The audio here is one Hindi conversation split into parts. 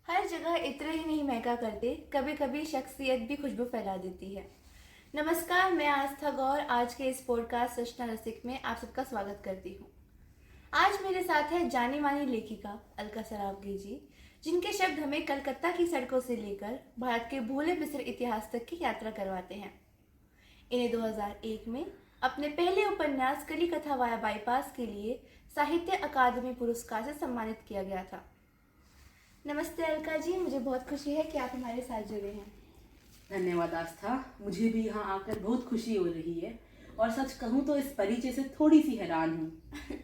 हर जगह इत्र ही नहीं महका करते, कभी कभी शख्सियत भी खुशबू फैला देती है। नमस्कार, मैं आस्था गौर आज के इस पॉडकास्ट रचना रसिक में आप सबका स्वागत करती हूँ। आज मेरे साथ है जानी मानी लेखिका अलका सरावगी जी, जिनके शब्द हमें कलकत्ता की सड़कों से लेकर भारत के भूले बिसरे इतिहास तक की यात्रा करवाते हैं। इन्हें 2001 में अपने पहले उपन्यास कली कथा वाया बाईपास के लिए साहित्य अकादमी पुरस्कार से सम्मानित किया गया था। नमस्ते अलका जी, मुझे बहुत खुशी है कि आप हमारे साथ जुड़े हैं। धन्यवाद आस्था, मुझे भी यहाँ आकर बहुत खुशी हो रही है और सच कहूँ तो इस परिचय से थोड़ी सी हैरान हूँ।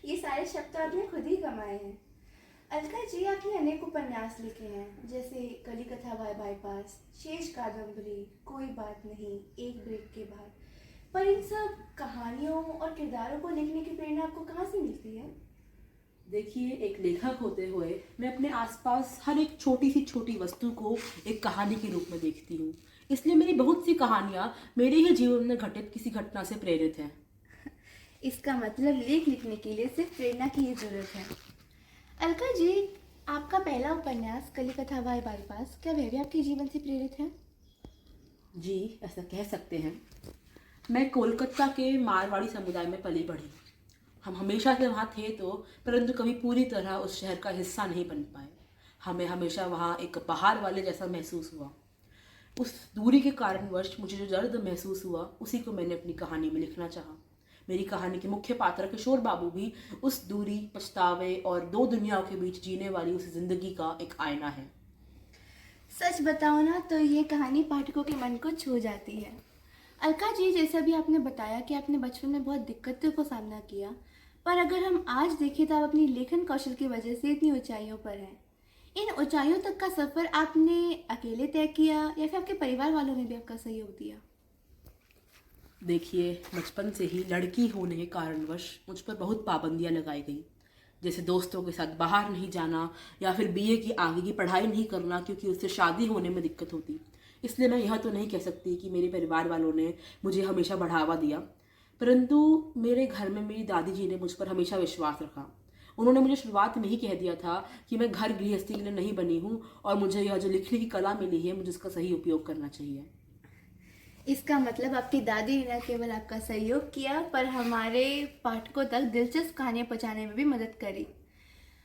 ये सारे शब्द तो आपने खुद ही कमाए हैं। अलका जी, आपने अनेक उपन्यास लिखे हैं, जैसे कली कथा वाया बाईपास, शेष कादम्बरी, कोई बात नहीं, एक ब्रेक के बाद। पर इन सब कहानियों और किरदारों को लिखने की प्रेरणा आपको कहाँ से मिलती है? देखिए, एक लेखक होते हुए मैं अपने आसपास हर एक छोटी वस्तु को एक कहानी के रूप में देखती हूँ। इसलिए मेरी बहुत सी कहानियाँ मेरे ही जीवन में घटित किसी घटना से प्रेरित हैं। इसका मतलब लेख लिखने के लिए सिर्फ प्रेरणा की ही जरूरत है। अलका जी, आपका पहला उपन्यास कली कथा वाया बाईपास, क्या वह भी आपके जीवन से प्रेरित है? जी, ऐसा कह सकते हैं। मैं कोलकाता के मारवाड़ी समुदाय में पली बढ़ी। हम हमेशा से वहाँ थे तो, परंतु कभी पूरी तरह उस शहर का हिस्सा नहीं बन पाए। हमें हमेशा वहाँ एक पहाड़ वाले जैसा महसूस हुआ। उस दूरी के कारणवश मुझे जो दर्द महसूस हुआ, उसी को मैंने अपनी कहानी में लिखना चाहा। मेरी कहानी के मुख्य पात्र किशोर बाबू भी उस दूरी, पछतावे और दो दुनियाओं के बीच जीने वाली उस जिंदगी का एक आईना है। सच बताओ ना, तो ये कहानी पाठकों के मन को छू जाती है। अलका जी, जैसा भी आपने बताया कि आपने बचपन में बहुत दिक्कतों को सामना किया, पर अगर हम आज देखें तो आप अपनी लेखन कौशल की वजह से इतनी ऊंचाइयों पर हैं। इन ऊंचाइयों तक का सफ़र आपने अकेले तय किया या फिर आपके परिवार वालों ने भी आपका सहयोग दिया? देखिए, बचपन से ही लड़की होने के कारणवश मुझ पर बहुत पाबंदियां लगाई गई। जैसे दोस्तों के साथ बाहर नहीं जाना या फिर बीए की आगे की पढ़ाई नहीं करना, क्योंकि उससे शादी होने में दिक्कत होती। इसलिए मैं यह तो नहीं कह सकती कि मेरे परिवार वालों ने मुझे हमेशा बढ़ावा दिया, परंतु मेरे घर में मेरी दादी जी ने मुझ पर हमेशा विश्वास रखा। उन्होंने मुझे शुरुआत में ही कह दिया था कि मैं घर गृहस्थी के लिए नहीं बनी हूँ और मुझे यह जो लिखने की कला मिली है, मुझे इसका सही उपयोग करना चाहिए। इसका मतलब आपकी दादी ने न केवल आपका सहयोग किया, पर हमारे पाठकों तक दिलचस्प कहानियाँ पहुँचाने में भी मदद करी।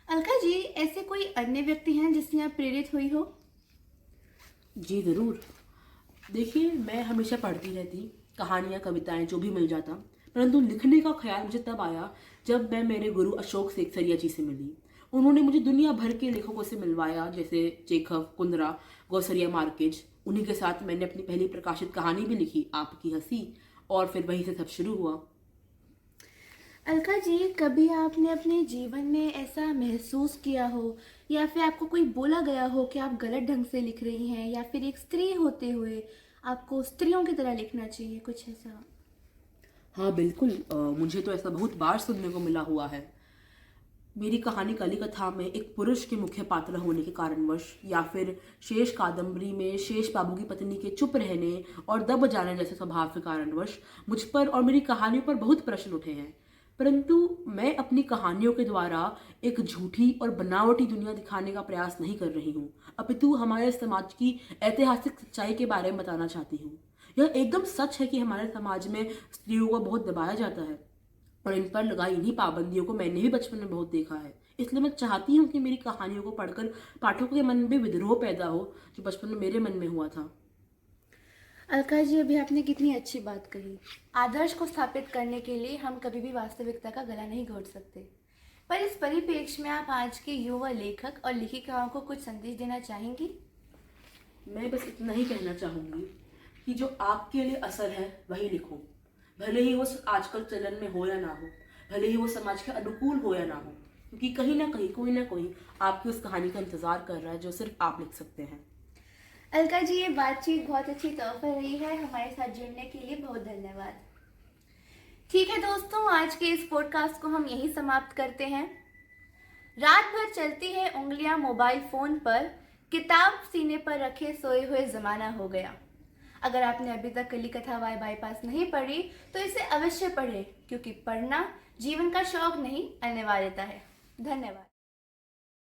अलका जी, ऐसे कोई अन्य व्यक्ति हैं जिससे आप प्रेरित हुई हो? जी ज़रूर। देखिए, मैं हमेशा पढ़ती रहती, कहानियाँ, कविताएं जो भी मिल जाता, परंतु लिखने का ख्याल मुझे तब आया जब मैं मेरे गुरु अशोक सेकसरिया जी से मिली। उन्होंने मुझे दुनिया भर के लेखकों से मिलवाया, जैसे चेखव, कुंद्रा, गौसरिया मार्केज। उन्हीं के साथ मैंने अपनी पहली प्रकाशित कहानी भी लिखी, आपकी हंसी, और फिर वहीं से सब शुरू हुआ। अलका जी, कभी आपने अपने जीवन में ऐसा महसूस किया हो या फिर आपको कोई बोला गया हो कि आप गलत ढंग से लिख रही हैं, या फिर एक स्त्री होते हुए आपको स्त्रियों की तरह लिखना चाहिए, कुछ ऐसा? हाँ बिल्कुल, मुझे तो ऐसा बहुत बार सुनने को मिला हुआ है। मेरी कहानी कली कथा में एक पुरुष के मुख्य पात्र होने के कारणवश, या फिर शेष कादम्बरी में शेष बाबू की पत्नी के चुप रहने और दब जाने जैसे स्वभाव के कारणवश मुझ पर और मेरी कहानियों पर बहुत प्रश्न उठे हैं। परंतु मैं अपनी कहानियों के द्वारा एक झूठी और बनावटी दुनिया दिखाने का प्रयास नहीं कर रही हूँ, अपितु हमारे समाज की ऐतिहासिक सच्चाई के बारे में बताना चाहती हूँ। यह एकदम सच है कि हमारे समाज में स्त्रियों को बहुत दबाया जाता है और इन पर लगाई इन्हीं पाबंदियों को मैंने भी बचपन में बहुत देखा है। इसलिए मैं चाहती हूँ कि मेरी कहानियों को पढ़कर पाठकों के मन में भी विद्रोह पैदा हो, जो बचपन में मेरे मन में हुआ था। अलका जी, अभी आपने कितनी अच्छी बात कही। आदर्श को स्थापित करने के लिए हम कभी भी वास्तविकता का गला नहीं घोट सकते, पर इस परिप्रेक्ष्य में आप आज के युवा लेखक और लेखिकाओं को कुछ संदेश देना चाहेंगी? मैं बस इतना ही कहना चाहूँगी कि जो आपके लिए असर है वही लिखो, भले ही वो आजकल चलन में हो या ना हो, भले ही वो समाज के अनुकूल हो या ना हो, क्योंकि कहीं ना कोई आपकी उस कहानी का इंतजार कर रहा है जो सिर्फ आप लिख सकते हैं। अलका जी, ये बातचीत बहुत अच्छी तोहफा रही है। हमारे साथ जुड़ने के लिए बहुत धन्यवाद। ठीक है दोस्तों, आज के इस पॉडकास्ट को हम यहीं समाप्त करते हैं। रात भर चलती है उंगलियां मोबाइल फोन पर, किताब सीने पर रखे सोए हुए जमाना हो गया। अगर आपने अभी तक कली कथा वाया बाईपास नहीं पढ़ी तो इसे अवश्य पढ़ें, क्योंकि पढ़ना जीवन का शौक नहीं, अनिवार्यता है। धन्यवाद।